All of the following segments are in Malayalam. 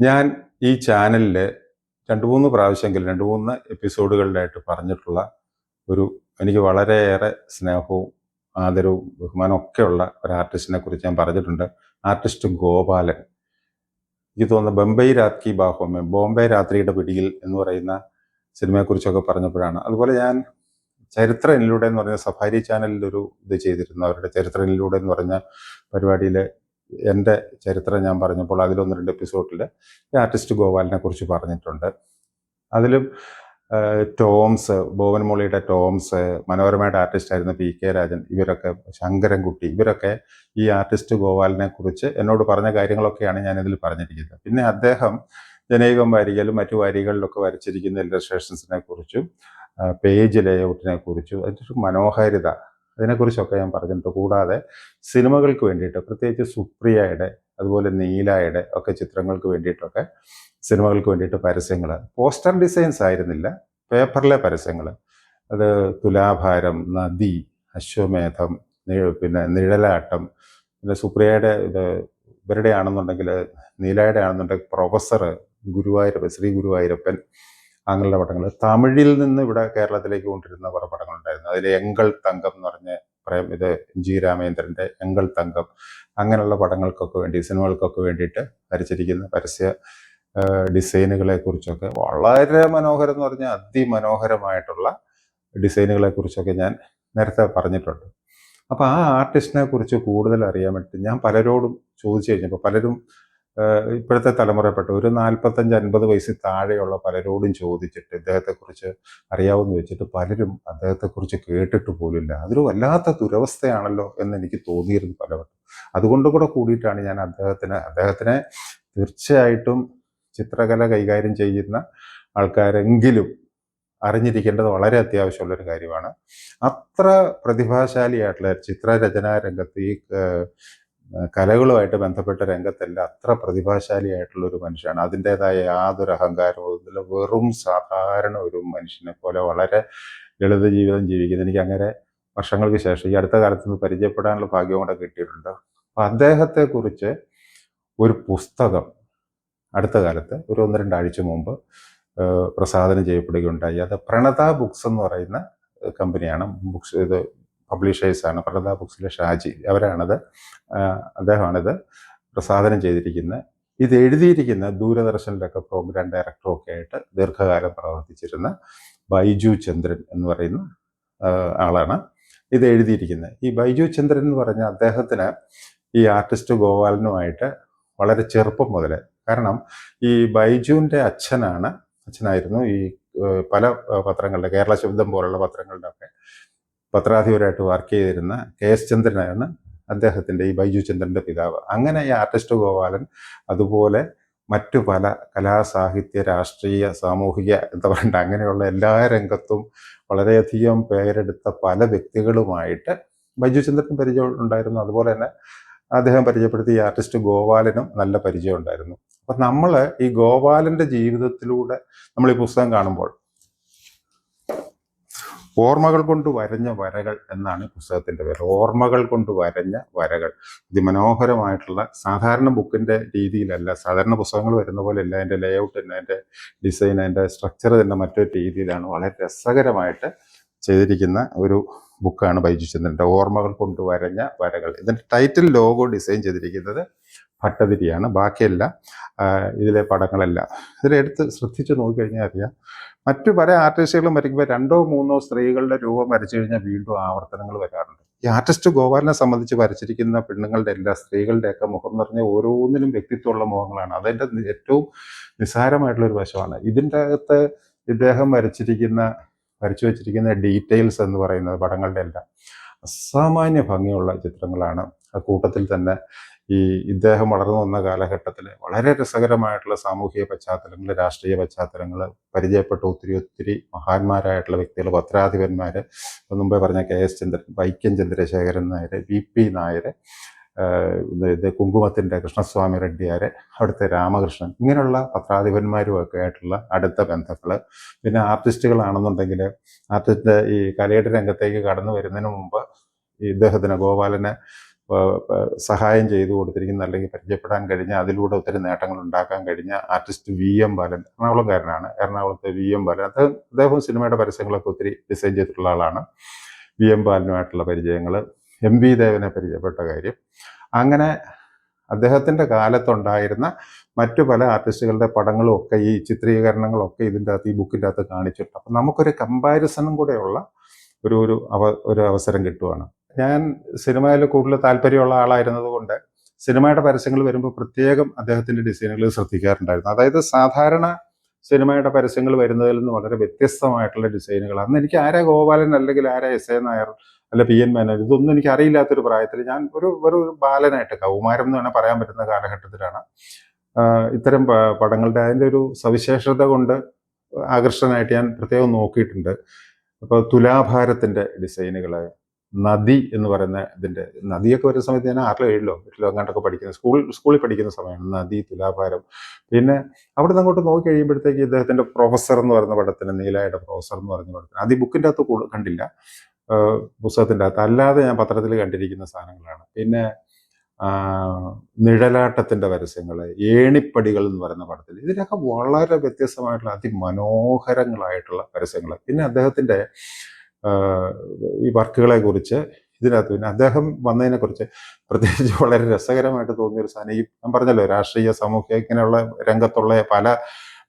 ഞാൻ ഈ ചാനലിൽ 2-3 പ്രാവശ്യമെങ്കിലും 2-3 എപ്പിസോഡുകളിലായിട്ട് പറഞ്ഞിട്ടുള്ള ഒരു എനിക്ക് വളരെയേറെ സ്നേഹവും ആദരവും ബഹുമാനവും ഒക്കെയുള്ള ഒരു ആർട്ടിസ്റ്റിനെ കുറിച്ച് ഞാൻ പറഞ്ഞിട്ടുണ്ട്. ആർട്ടിസ്റ്റ് ഗോപാലൻ. എനിക്ക് തോന്നുന്നു ബംബൈ രാത് കി ബാഹോം ബോംബെ രാത്രിയുടെ പിടിയിൽ എന്ന് പറയുന്ന സിനിമയെക്കുറിച്ചൊക്കെ പറഞ്ഞപ്പോഴാണ്. അതുപോലെ ഞാൻ ചരിത്ര എന്നിലൂടെ എന്ന് പറഞ്ഞ സഫാരി ചാനലിൽ ഒരു ഇത് ചെയ്തിരുന്നു. അവരുടെ ചരിത്ര എന്നിലൂടെ എന്ന് പറഞ്ഞ പരിപാടിയിൽ എൻ്റെ ചരിത്രം ഞാൻ പറഞ്ഞപ്പോൾ അതിലൊന്ന് 2 എപ്പിസോഡിൽ ഈ ആർട്ടിസ്റ്റ് ഗോപാലിനെ കുറിച്ച് പറഞ്ഞിട്ടുണ്ട്. അതിലും ടോംസ്, ബോബൻ മോളിയുടെ ടോംസ്, മനോരമയുടെ ആർട്ടിസ്റ്റായിരുന്ന പി കെ രാജൻ, ഇവരൊക്കെ, ശങ്കരൻകുട്ടി, ഇവരൊക്കെ ഈ ആർട്ടിസ്റ്റ് ഗോപാലിനെ കുറിച്ച് എന്നോട് പറഞ്ഞ കാര്യങ്ങളൊക്കെയാണ് ഞാനിതിൽ പറഞ്ഞിരിക്കുന്നത്. പിന്നെ അദ്ദേഹം ജനൈകം വാരികയിലും മറ്റു വാരികളിലൊക്കെ വരച്ചിരിക്കുന്ന ഇല്ലസ്ട്രേഷൻസിനെ കുറിച്ചും പേജ് ലേഔട്ടിനെ കുറിച്ചും അതിൻ്റെ ഒരു മനോഹാരിത, അതിനെക്കുറിച്ചൊക്കെ ഞാൻ പറഞ്ഞിട്ടുണ്ട്. കൂടാതെ സിനിമകൾക്ക് വേണ്ടിയിട്ട്, പ്രത്യേകിച്ച് സുപ്രിയയുടെ അതുപോലെ നീലയുടെ ഒക്കെ ചിത്രങ്ങൾക്ക് വേണ്ടിയിട്ടൊക്കെ, സിനിമകൾക്ക് വേണ്ടിയിട്ട് പരസ്യങ്ങൾ, പോസ്റ്റർ ഡിസൈൻസ് ആയിരുന്നില്ല, പേപ്പറിലെ പരസ്യങ്ങൾ, അത് തുലാഭാരം, നദി, അശ്വമേധം, പിന്നെ നിഴലാട്ടം, പിന്നെ സുപ്രിയയുടെ ഇവരുടെ ആണെന്നുണ്ടെങ്കിൽ, നീലയുടെ ആണെന്നുണ്ടെങ്കിൽ പ്രൊഫസർ, ഗുരുവായൂരപ്പൻ, ശ്രീ ഗുരുവായൂരപ്പൻ, അങ്ങനെയുള്ള പടങ്ങൾ. തമിഴിൽ നിന്ന് ഇവിടെ കേരളത്തിലേക്ക് കൊണ്ടിരുന്ന കുറേ പടങ്ങളുണ്ടായിരുന്നു. അതിൽ എങ്കൾ തങ്കം എന്ന് പറഞ്ഞ ഇത് ജി രാമേന്ദ്രൻ്റെ എങ്കൾ തങ്കം, അങ്ങനെയുള്ള പടങ്ങൾക്കൊക്കെ വേണ്ടി, സിനിമകൾക്കൊക്കെ വേണ്ടിയിട്ട് വരച്ചിരിക്കുന്ന പരസ്യ ഡിസൈനുകളെ കുറിച്ചൊക്കെ വളരെ മനോഹരം എന്ന് പറഞ്ഞാൽ അതിമനോഹരമായിട്ടുള്ള ഡിസൈനുകളെ കുറിച്ചൊക്കെ ഞാൻ നേരത്തെ പറഞ്ഞിട്ടുണ്ട്. അപ്പോൾ ആ ആർട്ടിസ്റ്റിനെ കുറിച്ച് കൂടുതൽ അറിയാൻ വേണ്ടി ഞാൻ പലരോടും ചോദിച്ചു കഴിഞ്ഞപ്പോൾ പലരും, ഇപ്പോഴത്തെ തലമുറപ്പെട്ട ഒരു 45-50 വയസ്സിൽ താഴെയുള്ള പലരോടും ചോദിച്ചിട്ട് ഇദ്ദേഹത്തെക്കുറിച്ച് അറിയാവുമെന്ന് വെച്ചിട്ട് പലരും അദ്ദേഹത്തെക്കുറിച്ച് കേട്ടിട്ട് പോലുമില്ല. അതൊരു വല്ലാത്ത ദുരവസ്ഥയാണല്ലോ എന്ന് എനിക്ക് തോന്നിയിരുന്നു പലവട്ടം. അതുകൊണ്ട് കൂടെ കൂടിയിട്ടാണ് ഞാൻ അദ്ദേഹത്തിനെ തീർച്ചയായിട്ടും ചിത്രകല കൈകാര്യം ചെയ്യുന്ന ആൾക്കാരെങ്കിലും അറിഞ്ഞിരിക്കേണ്ടത് വളരെ അത്യാവശ്യമുള്ളൊരു കാര്യമാണ്. അത്ര പ്രതിഭാശാലിയായിട്ടുള്ള ചിത്രരചനാ രംഗത്ത്, ഈ കലകളുമായിട്ട് ബന്ധപ്പെട്ട രംഗത്തെല്ലാം അത്ര പ്രതിഭാശാലിയായിട്ടുള്ള ഒരു മനുഷ്യനാണ്. അതിൻ്റെതായ യാതൊരു അഹങ്കാരവും ഇതിൽ, വെറും സാധാരണ ഒരു മനുഷ്യനെ പോലെ വളരെ ലളിത ജീവിതം ജീവിക്കുന്നത് എനിക്ക് അങ്ങനെ വർഷങ്ങൾക്ക് ശേഷം ഈ അടുത്ത കാലത്ത് നിന്ന് പരിചയപ്പെടാനുള്ള ഭാഗ്യം കൂടെ കിട്ടിയിട്ടുണ്ട്. അപ്പം അദ്ദേഹത്തെക്കുറിച്ച് ഒരു പുസ്തകം അടുത്ത കാലത്ത് ഒരു 1-2 ആഴ്ച മുമ്പ് പ്രസാധനം ചെയ്യപ്പെടുകയുണ്ടായി. അത് പ്രണത ബുക്സ് എന്ന് പറയുന്ന കമ്പനിയാണ്, ബുക്സ് ഇത് പബ്ലിഷേഴ്സാണ്. പ്രണത ബുക്സിലെ ഷാജി അദ്ദേഹമാണിത് പ്രസാധനം ചെയ്തിരിക്കുന്നത്. ഇത് എഴുതിയിരിക്കുന്ന ദൂരദർശനിലൊക്കെ പ്രോഗ്രാം ഡയറക്ടറും ഒക്കെ ആയിട്ട് ദീർഘകാലം പ്രവർത്തിച്ചിരുന്ന ബൈജു ചന്ദ്രൻ എന്ന് പറയുന്ന ആളാണ് ഇത് എഴുതിയിരിക്കുന്നത്. ഈ ബൈജു ചന്ദ്രൻ എന്ന് പറഞ്ഞ അദ്ദേഹത്തിന് ഈ ആർട്ടിസ്റ്റ് ഗോപാലനുമായിട്ട് വളരെ ചെറുപ്പം മുതലേ, കാരണം ഈ ബൈജുവിൻ്റെ അച്ഛനായിരുന്നു ഈ പല പത്രങ്ങളുടെ, കേരള ശബ്ദം പോലുള്ള പത്രങ്ങളുടെ ഒക്കെ പത്രാധിപരായിട്ട് വർക്ക് ചെയ്തിരുന്ന കെ എസ് ചന്ദ്രനാണ് അദ്ദേഹത്തിൻ്റെ, ഈ ബൈജു ചന്ദ്രൻ്റെ പിതാവ്. അങ്ങനെ ഈ ആർട്ടിസ്റ്റ് ഗോപാലൻ അതുപോലെ മറ്റു പല കലാ, സാഹിത്യ, രാഷ്ട്രീയ, സാമൂഹിക, എന്താ പറയണ്ട, അങ്ങനെയുള്ള എല്ലാ രംഗത്തും വളരെയധികം പേരെടുത്ത പല വ്യക്തികളുമായിട്ട് ബൈജു ചന്ദ്രന് പരിചയം ഉണ്ടായിരുന്നു. അതുപോലെ തന്നെ അദ്ദേഹം പരിചയപ്പെടുത്തിയ ഈ ആർട്ടിസ്റ്റ് ഗോപാലനും നല്ല പരിചയം ഉണ്ടായിരുന്നു. അപ്പം നമ്മൾ ഈ ഗോപാലൻ്റെ ജീവിതത്തിലൂടെ നമ്മൾ ഈ പുസ്തകം കാണുമ്പോൾ, ഓർമ്മകൾ കൊണ്ട് വരഞ്ഞ വരകൾ എന്നാണ് പുസ്തകത്തിൻ്റെ പേര്. ഓർമ്മകൾ കൊണ്ട് വരഞ്ഞ വരകൾ. അതിമനോഹരമായിട്ടുള്ള, സാധാരണ ബുക്കിൻ്റെ രീതിയിലല്ല, സാധാരണ പുസ്തകങ്ങൾ വരുന്ന പോലെയല്ല. അതിൻ്റെ ലേഔട്ട് തന്നെ, അതിൻ്റെ ഡിസൈൻ, അതിൻ്റെ സ്ട്രക്ചർ തന്നെ മറ്റൊരു രീതിയിലാണ്. വളരെ രസകരമായിട്ട് ചെയ്തിരിക്കുന്ന ഒരു ബുക്കാണ് ബൈജു ചന്ദ്രൻ്റെ ഓർമ്മകൾ കൊണ്ട് വരഞ്ഞ വരകൾ. ഇതിൻ്റെ ടൈറ്റിൽ ലോഗോ ഡിസൈൻ ചെയ്തിരിക്കുന്നത് ഭട്ടതിരിയാണ്. ബാക്കിയെല്ലാം ഇതിലെ പടങ്ങളെല്ലാം ഇതിലെടുത്ത് ശ്രദ്ധിച്ച് നോക്കിക്കഴിഞ്ഞാൽ അറിയാം. മറ്റു പല ആർട്ടിസ്റ്റുകളും വരയ്ക്കുമ്പോൾ 2-3 സ്ത്രീകളുടെ രൂപം വരച്ചു കഴിഞ്ഞാൽ വീണ്ടും ആവർത്തനങ്ങൾ വരാറുണ്ട്. ഈ ആർട്ടിസ്റ്റ് ഗോപാലിനെ സംബന്ധിച്ച് വരച്ചിരിക്കുന്ന പെണ്ണുങ്ങളുടെ എല്ലാ, സ്ത്രീകളുടെയൊക്കെ മുഖം നിറഞ്ഞ ഓരോന്നിനും വ്യക്തിത്വമുള്ള മുഖങ്ങളാണ്. അതിൻ്റെ ഏറ്റവും നിസ്സാരമായിട്ടുള്ളൊരു വശമാണ്. ഇതിൻ്റെ അകത്ത് ഇദ്ദേഹം വരച്ചു വെച്ചിരിക്കുന്ന ഡീറ്റെയിൽസ് എന്ന് പറയുന്നത് പടങ്ങളുടെ എല്ലാം അസാമാന്യ ഭംഗിയുള്ള ചിത്രങ്ങളാണ്. ആ കൂട്ടത്തിൽ തന്നെ ഈ ഇദ്ദേഹം വളർന്നു വന്ന കാലഘട്ടത്തിൽ വളരെ രസകരമായിട്ടുള്ള സാമൂഹിക പശ്ചാത്തലങ്ങൾ, രാഷ്ട്രീയ പശ്ചാത്തലങ്ങൾ, പരിചയപ്പെട്ട ഒത്തിരി മഹാന്മാരായിട്ടുള്ള വ്യക്തികൾ, പത്രാധിപന്മാർ, മുമ്പേ പറഞ്ഞ കെ എസ് ചന്ദ്രൻ, വൈക്കം ചന്ദ്രശേഖരൻ നായർ, വി.പി. നായർ, ഇത് കുങ്കുമത്തിൻ്റെ കൃഷ്ണസ്വാമി റെഡ്ഡിയാർ, അവിടുത്തെ രാമകൃഷ്ണൻ, ഇങ്ങനെയുള്ള പത്രാധിപന്മാരുമൊക്കെ ആയിട്ടുള്ള അടുത്ത ബന്ധങ്ങൾ. പിന്നെ ആർട്ടിസ്റ്റുകളാണെന്നുണ്ടെങ്കിൽ, ആർട്ടിസ്റ്റ് ഈ കലയുടെ രംഗത്തേക്ക് കടന്നു വരുന്നതിന് മുമ്പ് ഇദ്ദേഹത്തിന്, ഗോപാലനെ സഹായം ചെയ്തു കൊടുത്തിരിക്കുന്ന, അല്ലെങ്കിൽ പരിചയപ്പെടാൻ കഴിഞ്ഞ, അതിലൂടെ ഒത്തിരി നേട്ടങ്ങൾ ഉണ്ടാക്കാൻ കഴിഞ്ഞ ആർട്ടിസ്റ്റ് VM ബാലൻ, എറണാകുളംകാരനാണ്. എറണാകുളത്തെ VM ബാലൻ. അദ്ദേഹം സിനിമയുടെ പരസ്യങ്ങളൊക്കെ ഒത്തിരി ഡിസൈൻ ചെയ്തിട്ടുള്ള ആളാണ്. VM ബാലനുമായിട്ടുള്ള പരിചയങ്ങൾ, MV ദേവനെ പരിചയപ്പെട്ട കാര്യം, അങ്ങനെ അദ്ദേഹത്തിൻ്റെ കാലത്തുണ്ടായിരുന്ന മറ്റു പല ആർട്ടിസ്റ്റുകളുടെ പടങ്ങളും ഒക്കെ, ഈ ചിത്രീകരണങ്ങളൊക്കെ ഇതിൻ്റെ അകത്ത്, ഈ ബുക്കിൻ്റെ അകത്ത് കാണിച്ചിട്ടുണ്ട്. അപ്പം നമുക്കൊരു കമ്പാരിസണും കൂടെയുള്ള ഒരു അവസരം കിട്ടുവാണ്. ഞാൻ സിനിമയിൽ കൂടുതൽ താല്പര്യമുള്ള ആളായിരുന്നത് കൊണ്ട് സിനിമയുടെ പരസ്യങ്ങൾ വരുമ്പോൾ പ്രത്യേകം അദ്ദേഹത്തിൻ്റെ ഡിസൈനുകൾ ശ്രദ്ധിക്കാറുണ്ടായിരുന്നു. അതായത് സാധാരണ സിനിമയുടെ പരസ്യങ്ങൾ വരുന്നതിൽ നിന്ന് വളരെ വ്യത്യസ്തമായിട്ടുള്ള ഡിസൈനുകൾ. അന്ന് എനിക്ക് ആരാ ഗോപാലൻ, അല്ലെങ്കിൽ ആരാ SA നായർ, അല്ല PN മേനോൻ, ഇതൊന്നും എനിക്ക് അറിയില്ലാത്തൊരു പ്രായത്തിൽ, ഞാൻ ഒരു ബാലനായിട്ട്, കൗമാരം എന്ന് വേണേൽ പറയാൻ പറ്റുന്ന കാലഘട്ടത്തിലാണ് ഇത്തരം പടങ്ങളുടെ അതിൻ്റെ ഒരു സവിശേഷത കൊണ്ട് ആകർഷകനായിട്ട് ഞാൻ പ്രത്യേകം നോക്കിയിട്ടുണ്ട്. അപ്പോൾ തുലാഭാരത്തിൻ്റെ ഡിസൈനുകൾ, നദി എന്ന് പറയുന്ന ഇതിൻ്റെ, നദിയൊക്കെ വരുന്ന സമയത്ത് ഞാൻ 6 7 8 അങ്ങോട്ടൊക്കെ പഠിക്കുന്ന, സ്കൂളിൽ പഠിക്കുന്ന സമയമാണ് നദി, തുലാഭാരം. പിന്നെ അവിടെ നിന്ന് അങ്ങോട്ട് നോക്കി കഴിയുമ്പോഴത്തേക്ക് ഇദ്ദേഹത്തിൻ്റെ പ്രൊഫസർ എന്ന് പറയുന്ന പടത്തിന്, നീലായുടെ പ്രൊഫസർ എന്ന് പറയുന്ന പടത്തിന്, അത് ഈ ബുക്കിൻ്റെ അകത്ത് കണ്ടില്ല, പുസ്തകത്തിൻ്റെ അകത്ത് അല്ലാതെ ഞാൻ പത്രത്തിൽ കണ്ടിരിക്കുന്ന സാധനങ്ങളാണ്. പിന്നെ നിഴലാട്ടത്തിൻ്റെ പരസ്യങ്ങൾ, ഏണിപ്പടികൾ എന്ന് പറയുന്ന പടത്തിൽ, ഇതിനൊക്കെ വളരെ വ്യത്യസ്തമായിട്ടുള്ള അതിമനോഹരങ്ങളായിട്ടുള്ള പരസ്യങ്ങൾ. പിന്നെ അദ്ദേഹത്തിൻ്റെ ഈ വർക്കുകളെ കുറിച്ച് ഇതിനകത്ത്, പിന്നെ അദ്ദേഹം വന്നതിനെക്കുറിച്ച് പ്രത്യേകിച്ച് വളരെ രസകരമായിട്ട് തോന്നിയൊരു സാധനം, ഈ ഞാൻ പറഞ്ഞല്ലോ, രാഷ്ട്രീയ സാമൂഹ്യ ഇങ്ങനെയുള്ള രംഗത്തുള്ള പല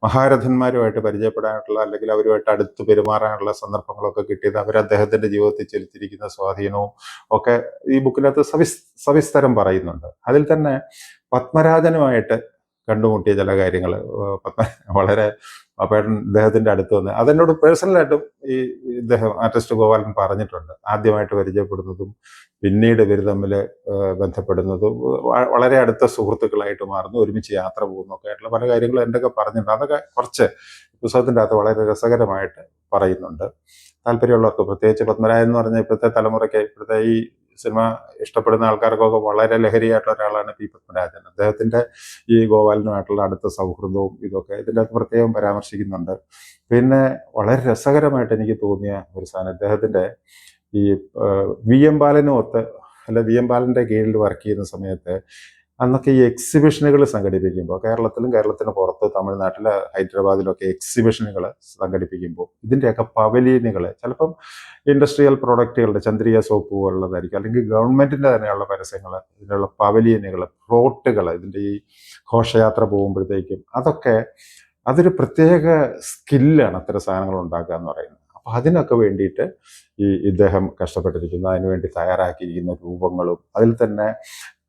മഹാരഥന്മാരുമായിട്ട് പരിചയപ്പെടാനുള്ള, അല്ലെങ്കിൽ അവരുമായിട്ട് അടുത്ത് പെരുമാറാനുള്ള സന്ദർഭങ്ങളൊക്കെ കിട്ടിയത് അവർ അദ്ദേഹത്തിൻ്റെ ജീവിതത്തിൽ ചെലുത്തിയിരിക്കുന്ന സ്വാധീനവും ഒക്കെ ഈ ബുക്കിനകത്ത് സവിസ്തരം പറയുന്നുണ്ട്. അതിൽ തന്നെ പത്മരാജനുമായിട്ട് കണ്ടുമുട്ടിയ ചില കാര്യങ്ങൾ, വളരെ അപ്പേട്ടൻ ഇദ്ദേഹത്തിൻ്റെ അടുത്ത് വന്ന് അതെന്നോട് പേഴ്സണലായിട്ടും ഈ ഇദ്ദേഹം ആർട്ടിസ്റ്റ് ഗോപാലൻ പറഞ്ഞിട്ടുണ്ട്. ആദ്യമായിട്ട് പരിചയപ്പെടുന്നതും പിന്നീട് ഇവർ തമ്മിൽ ബന്ധപ്പെടുന്നതും വളരെ അടുത്ത സുഹൃത്തുക്കളായിട്ട് മാറുന്നു, ഒരുമിച്ച് യാത്ര പോകുന്നൊക്കെ ആയിട്ടുള്ള പല കാര്യങ്ങളും എന്തൊക്കെ പറഞ്ഞിട്ടുണ്ട്. അതൊക്കെ കുറച്ച് പുസ്തകത്തിൻ്റെ അകത്ത് വളരെ രസകരമായിട്ട് പറയുന്നുണ്ട്. താല്പര്യമുള്ളവർക്ക്, പ്രത്യേകിച്ച് പത്മരാജൻ എന്ന് പറഞ്ഞാൽ ഇപ്പോഴത്തെ തലമുറയ്ക്ക്, ഇപ്പോഴത്തെ ഈ സിനിമ ഇഷ്ടപ്പെടുന്ന ആൾക്കാർക്കൊക്കെ വളരെ ലഹരിയായിട്ടുള്ള ഒരാളാണ് P. പത്മരാജൻ. അദ്ദേഹത്തിൻ്റെ ഈ ഗോപാലനുമായിട്ടുള്ള അടുത്ത സൗഹൃദവും ഇതൊക്കെ ഇതിൻ്റെ അകത്ത് പ്രത്യേകം പരാമർശിക്കുന്നുണ്ട്. പിന്നെ വളരെ രസകരമായിട്ട് എനിക്ക് തോന്നിയ ഒരു സാധനം, ഇദ്ദേഹത്തിൻ്റെ ഈ VM ബാലനുമൊത്ത്, അല്ല VM ബാലൻ്റെ കീഴിൽ വർക്ക് ചെയ്യുന്ന സമയത്ത് അന്നൊക്കെ ഈ എക്സിബിഷനുകൾ സംഘടിപ്പിക്കുമ്പോൾ, കേരളത്തിന് പുറത്ത്, തമിഴ്നാട്ടിൽ, ഹൈദരാബാദിലൊക്കെ എക്സിബിഷനുകൾ സംഘടിപ്പിക്കുമ്പോൾ ഇതിൻ്റെയൊക്കെ പവലിയനുകൾ, ചിലപ്പം ഇൻഡസ്ട്രിയൽ പ്രോഡക്റ്റുകളുടെ, ചന്ദ്രിയ സോപ്പ് പോലുള്ളതായിരിക്കും, അല്ലെങ്കിൽ ഗവൺമെൻറ്റിൻ്റെ തന്നെയുള്ള പരസ്യങ്ങൾ, ഇതിനുള്ള പവലിയനുകൾ, പ്ലോട്ടുകൾ, ഇതിൻ്റെ ഈ ഘോഷയാത്ര പോകുമ്പോഴത്തേക്കും അതൊരു പ്രത്യേക സ്കില്ലാണ് അത്തരം സാധനങ്ങൾ ഉണ്ടാക്കുക എന്ന് പറയുന്നത്. അപ്പോൾ അതിനൊക്കെ വേണ്ടിയിട്ട് ഇദ്ദേഹം കഷ്ടപ്പെട്ടിരിക്കുന്നു. അതിനുവേണ്ടി തയ്യാറാക്കിയിരിക്കുന്ന രൂപങ്ങളും, അതിൽ തന്നെ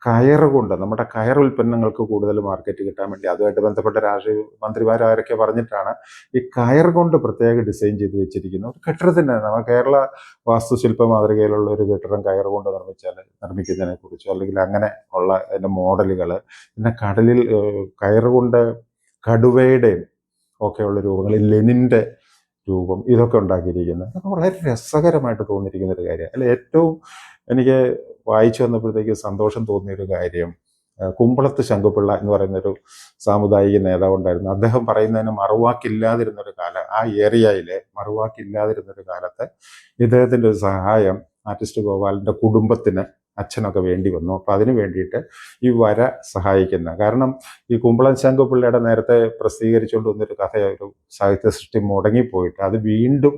കയറുകൊണ്ട്, നമ്മുടെ കയർ ഉൽപ്പന്നങ്ങൾക്ക് കൂടുതൽ മാർക്കറ്റ് കിട്ടാൻ വേണ്ടി അതുമായിട്ട് ബന്ധപ്പെട്ട രാഷ്ട്രീയ മന്ത്രിമാരൊക്കെ പറഞ്ഞിട്ടാണ് ഈ കയർ കൊണ്ട് പ്രത്യേക ഡിസൈൻ ചെയ്ത് വെച്ചിരിക്കുന്ന ഒരു കെട്ടിടത്തിൻ്റെ, നമ്മൾ കേരള വാസ്തുശില്പ മാതൃകയിലുള്ള ഒരു കെട്ടിടം കയർ കൊണ്ട് നിർമ്മിക്കുന്നതിനെ കുറിച്ചോ, അല്ലെങ്കിൽ അങ്ങനെ ഉള്ള അതിൻ്റെ മോഡലുകൾ, പിന്നെ കടലിൽ കയർ കൊണ്ട് കടുവയുടെയും ഒക്കെയുള്ള രൂപങ്ങൾ, ലെനിൻ്റെ രൂപം, ഇതൊക്കെ ഉണ്ടാക്കിയിരിക്കുന്നത്, അതൊക്കെ വളരെ രസകരമായിട്ട് തോന്നിയിരിക്കുന്ന ഒരു കാര്യം. അല്ല, ഏറ്റവും എനിക്ക് വായിച്ചു വന്നപ്പോഴത്തേക്ക് സന്തോഷം തോന്നിയൊരു കാര്യം, കുമ്പളത്ത് ശങ്കുപിള്ള എന്ന് പറയുന്നൊരു സാമുദായിക നേതാവുണ്ടായിരുന്നു. അദ്ദേഹം പറയുന്നതിന് മറുവാക്കില്ലാതിരുന്നൊരു കാലം, ആ ഏരിയയിൽ മറുവാക്കില്ലാതിരുന്നൊരു കാലത്ത് ഇദ്ദേഹത്തിൻ്റെ ഒരു സഹായം ആർട്ടിസ്റ്റ് ഗോപാലൻ്റെ കുടുംബത്തിന്, അച്ഛനൊക്കെ വേണ്ടി വന്നു. അപ്പം അതിന് വേണ്ടിയിട്ട് ഈ വര സഹായിക്കുന്ന, കാരണം ഈ കുമ്പളം ശങ്കുപിള്ളയുടെ നേരത്തെ പ്രസിദ്ധീകരിച്ചുകൊണ്ട് വന്നൊരു കഥ, ഒരു സാഹിത്യ സൃഷ്ടി മുടങ്ങിപ്പോയിട്ട് അത് വീണ്ടും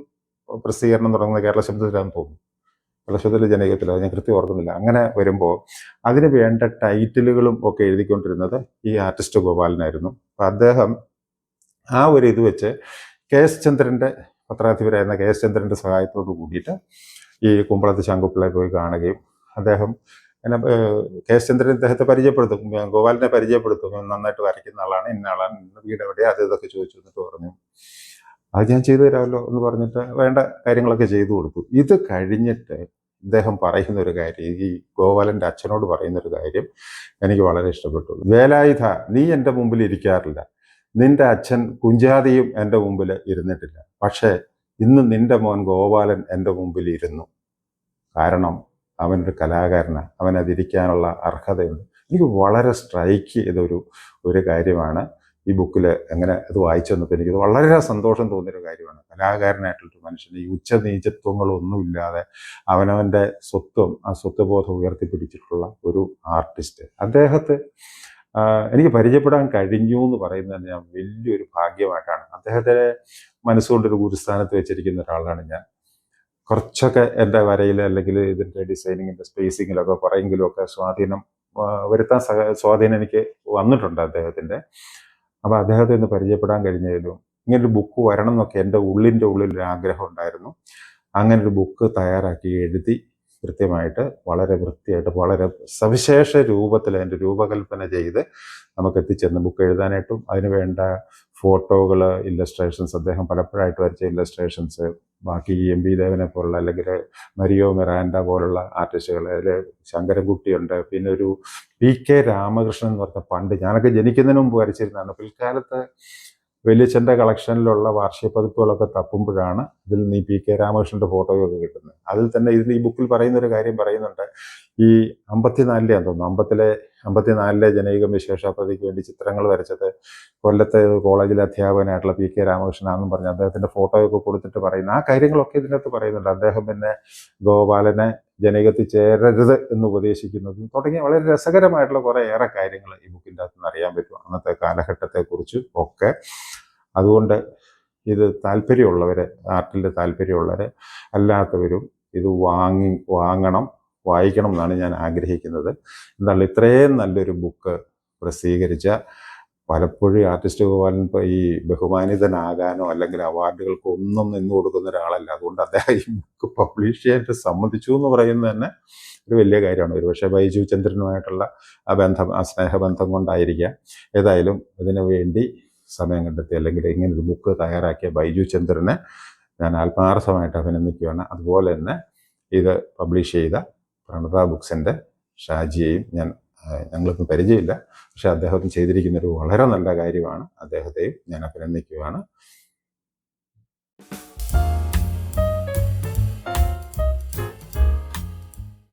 പ്രസിദ്ധീകരണം തുടങ്ങുന്ന കേരള ശബ്ദത്തിലാണെന്ന് തോന്നുന്നു, കേരളശബ്ദത്തിലെ ജനകീയത്തിലോ, ഞാൻ കൃത്യം ഓർക്കുന്നില്ല. അങ്ങനെ വരുമ്പോൾ അതിന് വേണ്ട ടൈറ്റിലുകളും ഒക്കെ എഴുതിക്കൊണ്ടിരുന്നത് ഈ ആർട്ടിസ്റ്റ് ഗോപാലനായിരുന്നു. അപ്പം അദ്ദേഹം ആ ഒരു ഇത് വെച്ച് KS ചന്ദ്രൻ്റെ, പത്രാധിപരായിരുന്ന KS ചന്ദ്രൻ്റെ സഹായത്തോട് കൂടിയിട്ട് ഈ കുമ്പളത്ത് ശങ്കുപിള്ളയെ പോയി കാണുകയും, അദ്ദേഹം KS ചന്ദ്രൻ ഇദ്ദേഹത്തെ പരിചയപ്പെടുത്തും, ഗോപാലിനെ പരിചയപ്പെടുത്തും, നന്നായിട്ട് വരയ്ക്കുന്ന ആളാണ്, ഇന്ന ആളാണ്, ഇന്ന വീട് എവിടെയാണ്, അത് ഇതൊക്കെ ചോദിച്ചു എന്നിട്ട് പറഞ്ഞു, അത് ഞാൻ ചെയ്തു തരാമല്ലോ എന്ന് പറഞ്ഞിട്ട് വേണ്ട കാര്യങ്ങളൊക്കെ ചെയ്തു കൊടുത്തു. ഇത് കഴിഞ്ഞിട്ട് ഇദ്ദേഹം പറയുന്ന ഒരു കാര്യം, ഈ ഗോപാലൻ്റെ അച്ഛനോട് പറയുന്നൊരു കാര്യം എനിക്ക് വളരെ ഇഷ്ടപ്പെട്ടു. വേലായുധ, നീ എൻ്റെ മുമ്പിൽ ഇരിക്കാറില്ല, നിന്റെ അച്ഛൻ കുഞ്ചാതിയും എൻ്റെ മുമ്പിൽ ഇരുന്നിട്ടില്ല, പക്ഷേ ഇന്ന് നിന്റെ മോൻ ഗോപാലൻ എൻ്റെ മുമ്പിൽ ഇരുന്നു, കാരണം അവനൊരു കലാകാരനാണ്, അവനതിരിക്കാനുള്ള അർഹതയുണ്ട്. എനിക്ക് വളരെ സ്ട്രൈക്ക് ചെയ്തൊരു കാര്യമാണ്. ഈ ബുക്കിൽ എങ്ങനെ അത് വായിച്ചു വന്നപ്പോൾ എനിക്കത് വളരെ സന്തോഷം തോന്നിയൊരു കാര്യമാണ്. കലാകാരനായിട്ടുള്ളൊരു മനുഷ്യന് ഈ ഉച്ചനീചത്വങ്ങളൊന്നുമില്ലാതെ അവനവൻ്റെ സ്വത്വം, ആ സ്വത്വബോധം ഉയർത്തിപ്പിടിച്ചിട്ടുള്ള ഒരു ആർട്ടിസ്റ്റ്. അദ്ദേഹത്തെ എനിക്ക് പരിചയപ്പെടാൻ കഴിഞ്ഞു എന്ന് പറയുന്നത് ഞാൻ വലിയൊരു ഭാഗ്യമായിട്ടാണ്. അദ്ദേഹത്തെ മനസ്സുകൊണ്ടൊരു ഗുരുസ്ഥാനത്ത് വെച്ചിരിക്കുന്ന ഒരാളാണ് ഞാൻ. കുറച്ചൊക്കെ എൻ്റെ വരയിൽ അല്ലെങ്കിൽ ഇതിൻ്റെ ഡിസൈനിങ്ങിൻ്റെ സ്പേസിങ്ങിലൊക്കെ കുറെയെങ്കിലുമൊക്കെ സ്വാധീനം വരുത്താൻ സ്വാധീനം എനിക്ക് വന്നിട്ടുണ്ട് അദ്ദേഹത്തിൻ്റെ. അപ്പോൾ അദ്ദേഹത്തെ ഒന്ന് പരിചയപ്പെടാൻ കഴിഞ്ഞതിലും ഇങ്ങനൊരു ബുക്ക് വരണം എന്നൊക്കെ എൻ്റെ ഉള്ളിൻ്റെ ഉള്ളിലൊരു ആഗ്രഹം ഉണ്ടായിരുന്നു. അങ്ങനൊരു ബുക്ക് തയ്യാറാക്കി എഴുതി കൃത്യമായിട്ട് വളരെ വൃത്തിയായിട്ട് വളരെ സവിശേഷ രൂപത്തിൽ അതിൻ്റെ രൂപകൽപ്പന ചെയ്ത് നമുക്ക് എത്തിച്ചേർന്ന് ബുക്ക് എഴുതാനായിട്ടും അതിന് വേണ്ട ഫോട്ടോകൾ, ഇല്ലസ്ട്രേഷൻസ്, അദ്ദേഹം പലപ്പോഴായിട്ട് വരച്ച ഇല്ലസ്ട്രേഷൻസ്, ബാക്കി എം.വി. ദേവനെ പോലുള്ള അല്ലെങ്കിൽ മരിയോ മിറാൻഡ പോലുള്ള ആർട്ടിസ്റ്റുകൾ, അതിൽ ശങ്കരൻകുട്ടിയുണ്ട്, പിന്നെ ഒരു പി.കെ. രാമകൃഷ്ണൻ എന്ന് പറഞ്ഞ പണ്ട് ഞാനൊക്കെ ജനിക്കുന്നതിന് മുമ്പ് വരച്ചിരുന്നതാണ്. പിൽക്കാലത്ത് വലിയച്ഛൻ്റെ കളക്ഷനിലുള്ള വാർഷിക പതിപ്പുകളൊക്കെ തപ്പുമ്പോഴാണ് ഇതിൽ നിന്ന് ഈ പി.കെ. രാമകൃഷ്ണൻ്റെ ഫോട്ടോയൊക്കെ കിട്ടുന്നത്. അതിൽ തന്നെ ഇതിൽ ഈ ബുക്കിൽ പറയുന്നൊരു കാര്യം പറയുന്നുണ്ട്. ഈ 54 തോന്നുന്നു, 54 ജനൈകം വിശേഷാപ്രതിക്ക് വേണ്ടി ചിത്രങ്ങൾ വരച്ചത് കൊല്ലത്തെ കോളേജിലെ അധ്യാപകനായിട്ടുള്ള പി.കെ. രാമകൃഷ്ണനാണെന്നും പറഞ്ഞ് അദ്ദേഹത്തിൻ്റെ ഫോട്ടോയൊക്കെ കൊടുത്തിട്ട് പറയുന്ന ആ കാര്യങ്ങളൊക്കെ ഇതിനകത്ത് പറയുന്നുണ്ട്. അദ്ദേഹം പിന്നെ ഗോപാലനെ ജനൈകത്തിൽ ചേരരുത് എന്ന് ഉപദേശിക്കുന്നതും തുടങ്ങിയ വളരെ രസകരമായിട്ടുള്ള കുറേയേറെ കാര്യങ്ങൾ ഈ ബുക്കിൻ്റെ അകത്ത് നിന്ന് അറിയാൻ പറ്റും, അന്നത്തെ കാലഘട്ടത്തെക്കുറിച്ച് ഒക്കെ. അതുകൊണ്ട് ഇത് താല്പര്യമുള്ളവർ, ആർട്ടിൽ താല്പര്യമുള്ളവർ അല്ലാത്തവരും ഇത് വാങ്ങണം, വായിക്കണം എന്നാണ് ഞാൻ ആഗ്രഹിക്കുന്നത്. എന്താണ് ഇത്രയും നല്ലൊരു ബുക്ക് പ്രസിദ്ധീകരിച്ച, പലപ്പോഴും ആർട്ടിസ്റ്റ് ഗോപാലൻ ഇപ്പോൾ ഈ ബഹുമാനിതനാകാനോ അല്ലെങ്കിൽ അവാർഡുകൾക്കോ ഒന്നും നിന്ന് കൊടുക്കുന്ന ഒരാളല്ല. അതുകൊണ്ട് അദ്ദേഹം ഈ ബുക്ക് പബ്ലിഷ് ചെയ്യാനായിട്ട് സമ്മതിച്ചു എന്ന് പറയുന്നത് തന്നെ ഒരു വലിയ കാര്യമാണ്. ഒരുപക്ഷെ ബൈജു ചന്ദ്രനുമായിട്ടുള്ള ആ സ്നേഹബന്ധം കൊണ്ടായിരിക്കാം. ഏതായാലും ഇതിനു വേണ്ടി സമയം കണ്ടെത്തി അല്ലെങ്കിൽ ഇങ്ങനൊരു ബുക്ക് തയ്യാറാക്കിയ ബൈജു ചന്ദ്രനെ ഞാൻ ആത്മാർത്ഥമായിട്ട് അഭിനന്ദിക്കുകയാണ്. അതുപോലെ തന്നെ ഇത് പബ്ലിഷ് ചെയ്ത പ്രണത ബുക്സിൻ്റെ ഷാജിയെയും ഞങ്ങളൊന്നും പരിചയമില്ല, പക്ഷെ അദ്ദേഹം ചെയ്തിരിക്കുന്നൊരു വളരെ നല്ല കാര്യമാണ്. അദ്ദേഹത്തെയും ഞാൻ അഭിനന്ദിക്കുകയാണ്.